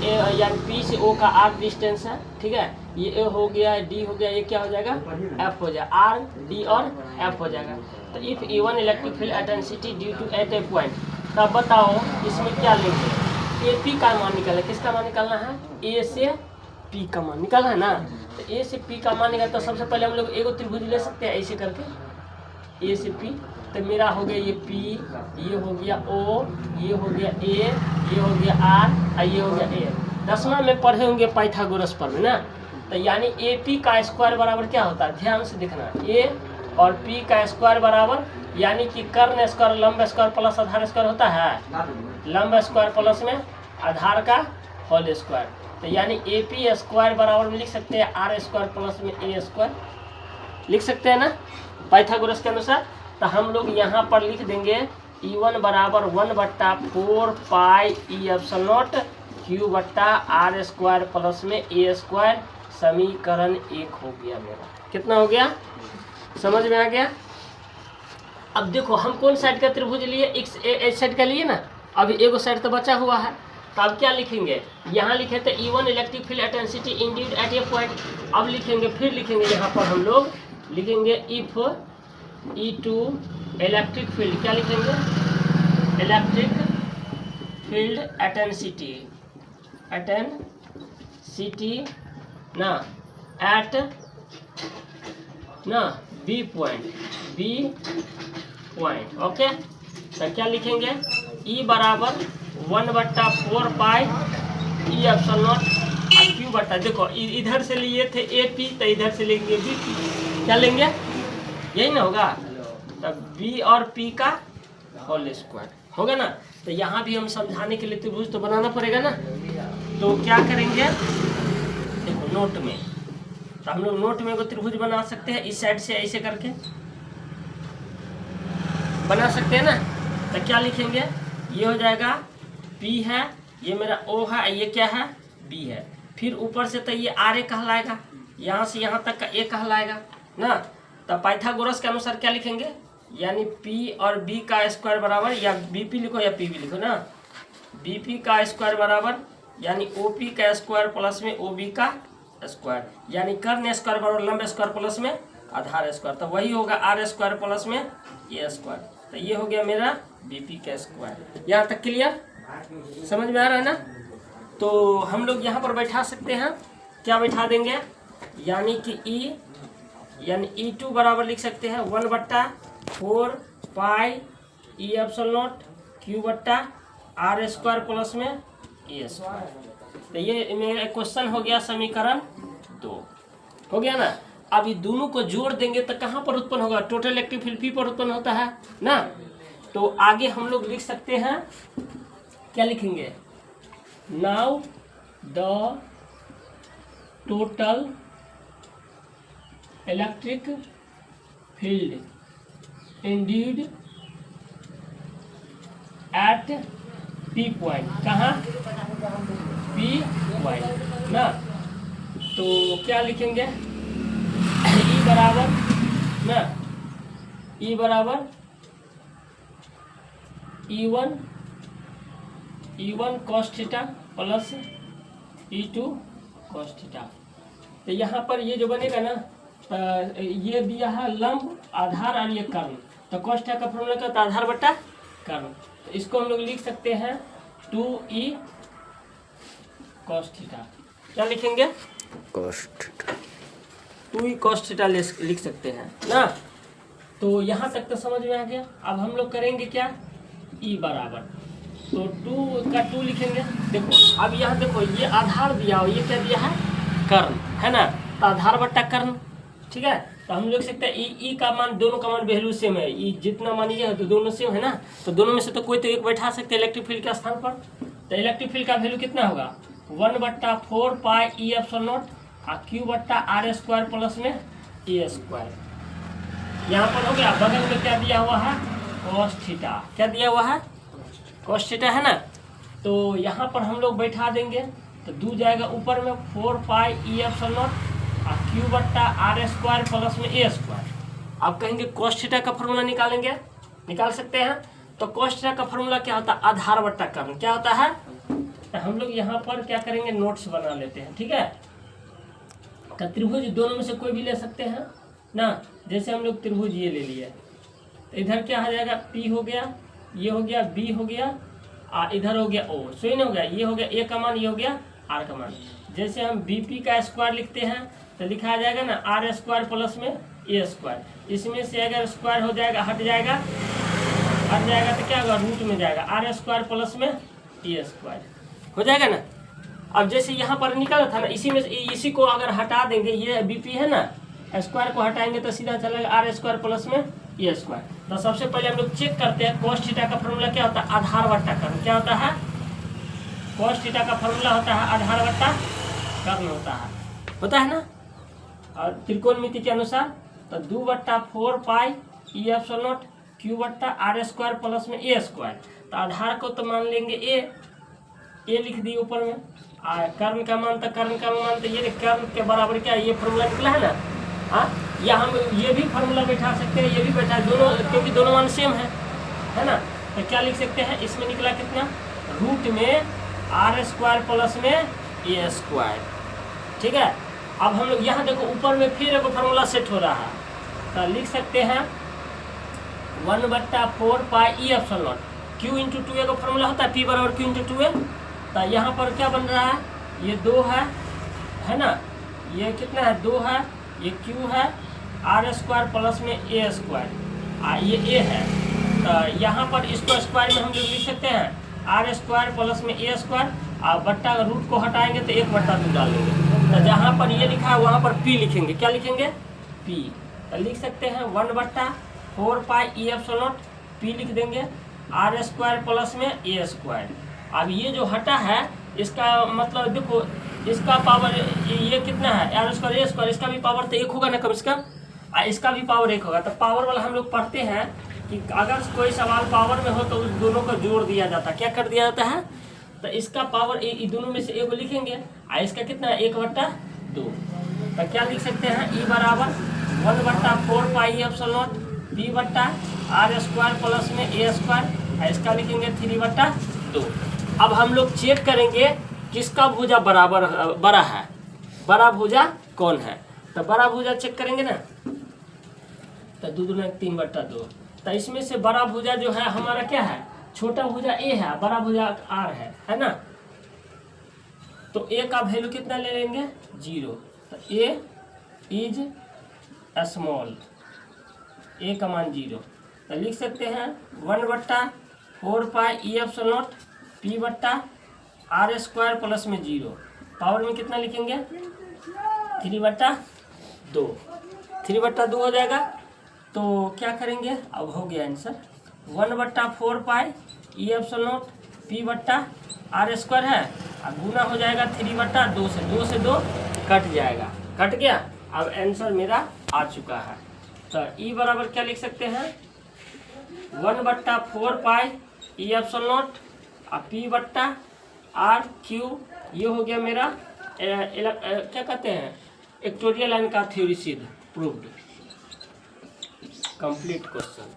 यानी पी से ओ का आर डिस्टेंस है, ठीक है। ये ए हो गया, डी हो गया, ये क्या हो जाएगा, एफ हो जाएगा। आर डी और एफ हो जाएगा। तो if E1 electric field intensity due to at a point, तब बताओ इसमें क्या लेंगे। ए पी का मान निकालना, किसका मान निकालना है, ए से पी का मान निकालना है ना। तो ए से पी का मान निकाल, तो सबसे पहले हम लोग एगो त्रिभुज ले सकते हैं ऐसे करके, ए से पी। तो मेरा हो गया ये पी, ये हो गया ओ, ये हो गया ए, ये हो गया आर और ये हो गया ए। 10वां में पढ़े होंगे पाइथागोरस पर में ना। तो यानी ए पी का स्क्वायर बराबर क्या होता है, ध्यान से देखना, ए और पी का स्क्वायर बराबर, यानी कि कर्ण स्क्वायर लंब स्क्वायर प्लस आधार स्क्वायर होता है, लंब स्क्वायर प्लस में आधार का होल स्क्वायर। तो यानी ए पी स्क्वायर बराबर में लिख सकते हैं आर स्क्वायर प्लस में ए स्क्वायर, लिख सकते हैं ना पाइथागोरस के अनुसार। तो हम लोग यहाँ पर लिख देंगे E1 बराबर 1/4 पाई ई एप्सिलॉन नॉट क्यू बट्टा आर स्क्वायर प्लस में ए स्क्वायर। समीकरण 1 हो गया मेरा। कितना हो गया, समझ में आ गया। अब देखो हम कौन साइड का त्रिभुज लिए, इस साइड का लिए ना। अभी एगो साइड तो बचा हुआ है, तो अब क्या लिखेंगे, यहाँ लिखे थे E1 electric field intensity induced at a point. अब लिखेंगे, फिर लिखेंगे यहाँ पर हम लोग लिखेंगे इफ E2 इलेक्ट्रिक फील्ड, क्या लिखेंगे, इलेक्ट्रिक फील्ड इंटेंसिटी ना एट ना बी पॉइंट, ओके। तो क्या लिखेंगे, E बराबर 1/4 पाई ई एप्सिलॉन नॉट और क्यू बट्टा, देखो इधर से लिए थे ए पी, तो इधर से लेंगे बी पी, क्या लेंगे, यही ना होगा। तब बी और पी का होल स्क्वायर होगा ना। तो यहाँ भी हम समझाने के लिए त्रिभुज तो बनाना पड़ेगा ना। तो क्या करेंगे, देखो नोट में, तो हम लोग नोट में एगो त्रिभुज बना सकते हैं, इस साइड से ऐसे करके बना सकते हैं ना। तो क्या लिखेंगे, ये हो जाएगा पी है, ये मेरा ओ है, ये क्या है, बी है। फिर ऊपर से तो ये आर ए कहलाएगा, यहाँ से यहाँ तक का ए कहलाएगा ना। तो पाइथागोरस के अनुसार क्या लिखेंगे, यानी P और B का स्क्वायर बराबर, या BP लिखो या PB लिखो ना, BP का स्क्वायर बराबर यानी OP का स्क्वायर प्लस में OB का स्क्वायर, यानी कर्ण स्क्वायर बराबर लंब स्क्वायर प्लस में आधार स्क्वायर। तो वही होगा आर स्क्वायर प्लस में ए स्क्वायर। तो ये हो गया मेरा BP का स्क्वायर। यहाँ तक क्लियर, समझ में आ रहा है ना। तो हम लोग यहाँ पर बैठा सकते हैं, क्या बैठा देंगे, यानी कि यानी E2 बराबर लिख सकते हैं 1/4 पाई ई एप्सिलॉन नॉट क्यू बट्टा आर स्क्वायर प्लस में ए स्क्वायर। तो ये मेरा क्वेश्चन हो गया, समीकरण 2 हो गया ना। अब ये दोनों को जोड़ देंगे तो कहाँ पर उत्पन्न होगा, टोटल इलेक्ट्रिक फील्ड P पर उत्पन्न होता है ना। तो आगे हम लोग लिख सकते हैं, क्या लिखेंगे, now the total electric field induced at P point, कहाँ, P पॉइंट ना। तो क्या लिखेंगे, E बराबर ना, E बराबर E1 cos theta plus E2 cos theta. तो यहाँ पर ये जो बनेगा ना, ये दिया है लंब आधार और ये कर्ण। तो cos थीटा का फॉर्मूला क्या होता है, आधार बट्टा कर्ण। तो इसको हम लोग लिख सकते हैं 2E cos थीटा। क्या लिखेंगे, cos theta, 2E cos theta लिख सकते हैं ना। तो यहाँ तक तो समझ में आ गया। अब हम लोग करेंगे क्या, E बराबर, तो 2 का 2 लिखेंगे। देखो अब यहाँ देखो, ये आधार दिया हो, ये क्या दिया है, कर्ण है ना। तो आधार बट्टा कर्ण, ठीक है। तो हम लिख सकते हैं ई का मान, दोनों का मान वैल्यू सेम है, ई जितना मान ये है तो दोनों सेम है ना। तो दोनों में से तो कोई तो एक बैठा सकते हैं इलेक्ट्रिक फील्ड के स्थान पर। तो इलेक्ट्रिक फील्ड का वैल्यू कितना होगा, 1/4 पाई ई एप्सिलॉन नॉट और क्यू बट्टा आर स्क्वायर प्लस में ए स्क्वायर। यहाँ पर हो गया, बगल में क्या दिया हुआ है, cos थीटा, क्या दिया हुआ है, cos थीटा है ना। तो यहाँ पर हम लोग बैठा देंगे, तो 2 जाएगा ऊपर में 4 पाई ई एप्सिलॉन नॉट और क्यू बट्टा आर स्क्वायर प्लस में ए स्क्वायर। अब कहेंगे cos थीटा का फॉर्मूला निकालेंगे, निकाल सकते हैं। तो cos थीटा का फॉर्मूला क्या होता है, आधार बट्टा कर्ण, क्या होता है, तो हम लोग यहाँ पर क्या करेंगे, नोट्स बना लेते हैं, ठीक है। तो त्रिभुज दोनों में से कोई भी ले सकते हैं ना। जैसे हम लोग त्रिभुज ये ले लिए, तो इधर क्या आ जाएगा, P हो गया, ये हो गया, B हो गया, इधर हो गया O, सही हो गया, ये हो गया A का मान, ये हो गया R का मान। जैसे हम BP का स्क्वायर लिखते हैं तो लिखा आ जाएगा ना R स्क्वायर प्लस में A स्क्वायर। इसमें से अगर स्क्वायर हो जाएगा, हट जाएगा तो क्या होगा, रूट में जाएगा, R स्क्वायर प्लस में A स्क्वायर हो जाएगा ना। अब जैसे यहाँ पर निकला था ना, इसी में इसी को अगर हटा देंगे, ये BP है ना, स्क्वायर को हटाएंगे तो सीधा चलेगा R स्क्वायर प्लस में A स्क्वायर। तो सबसे पहले हम लोग चेक करते हैं cos थीटा का फॉर्मूला क्या होता है, आधार बट्टा कर्ण। क्या होता है, cos थीटा का फॉर्मूला होता है आधार बट्टा कर्ण होता है ना। और त्रिकोणमिति के अनुसार तो 2/4 पाई E एप्सिलॉन नॉट Q बट्टा R स्क्वायर प्लस में A स्क्वायर। तो आधार को तो मान लेंगे A लिख दिए ऊपर में, कर्ण का मान तो ये कर्ण के बराबर क्या, ये फॉर्मूला निकला है ना। हाँ, या हम ये भी फार्मूला बैठा सकते हैं, ये भी बैठा, दोनों, क्योंकि दोनों मान सेम है ना। तो क्या लिख सकते हैं, इसमें निकला कितना, रूट में R स्क्वायर प्लस में A स्क्वायर, ठीक है। अब हम लोग यहाँ देखो ऊपर में फिर एक फार्मूला सेट हो रहा है, तो लिख सकते हैं 1/4 पाई E epsilon not Q into 2A का फॉर्मूला होता है, P बराबर Q इंटू 2A। तो यहाँ पर क्या बन रहा है, ये 2 है ना, ये कितना है, 2 है, ये Q है, R स्क्वायर प्लस में A स्क्वायर, ये A है। तो यहाँ पर इसको स्क्वायर में हम लोग लिख सकते हैं R स्क्वायर प्लस में A स्क्वायर, और बट्टा रूट को हटाएंगे तो 1/2 डाल देंगे। तो जहाँ पर ये लिखा है वहाँ पर P लिखेंगे, क्या लिखेंगे, P। तो लिख सकते हैं 1/4 पाई E एप्सिलॉन नॉट, P लिख देंगे, R स्क्वायर प्लस में A स्क्वायर। अब ये जो हटा है इसका मतलब देखो, इसका पावर ये कितना है, R स्क्वायर A स्क्वायर, इसका भी पावर तो 1 होगा ना कम से कम, इसका भी पावर 1 होगा। तो पावर वाला हम लोग पढ़ते हैं कि अगर कोई सवाल पावर में हो तो उस दोनों को जोड़ दिया जाता है, क्या कर दिया जाता है। तो इसका पावर दोनों में से एक लिखेंगे, और इसका कितना है, 1/2। तो क्या लिख सकते हैं, E बराबर 1/4 पाई एप्सिलॉन नॉट P बट्टा R स्क्वायर प्लस में A स्क्वायर, और इसका लिखेंगे 3/2। अब हम लोग चेक करेंगे किसका भुजा बड़ा है, बड़ा भुजा कौन है। तो बड़ा भुजा चेक करेंगे ना, तो 2 दूना 3/2। तो इसमें से बड़ा भुजा जो है हमारा क्या है, छोटा भुजा A है, बड़ा भुजा R है ना। तो A का वैल्यू कितना ले लेंगे, 0। तो A इज स्मॉल, A का मान 0। तो लिख सकते हैं 1/4 पाई E एप्सिलॉन नॉट P बट्टा R स्क्वायर प्लस में 0, पावर में कितना लिखेंगे, 3/2। 3/2 हो जाएगा। तो क्या करेंगे, अब हो गया answer 1/4 pi E epsilon not P बट्टा R स्क्वायर है, अब गुना हो जाएगा 3/2 से, 2 से 2 कट जाएगा, कट गया। अब आंसर मेरा आ चुका है। तो E बराबर क्या लिख सकते हैं, 1/4 पाई E एप्सिलॉन नॉट P बट्टा R Q, ये हो गया मेरा क्या कहते हैं, इक्वेटोरियल लाइन का थ्योरी सिद्ध, प्रूव्ड, कंप्लीट क्वेश्चन।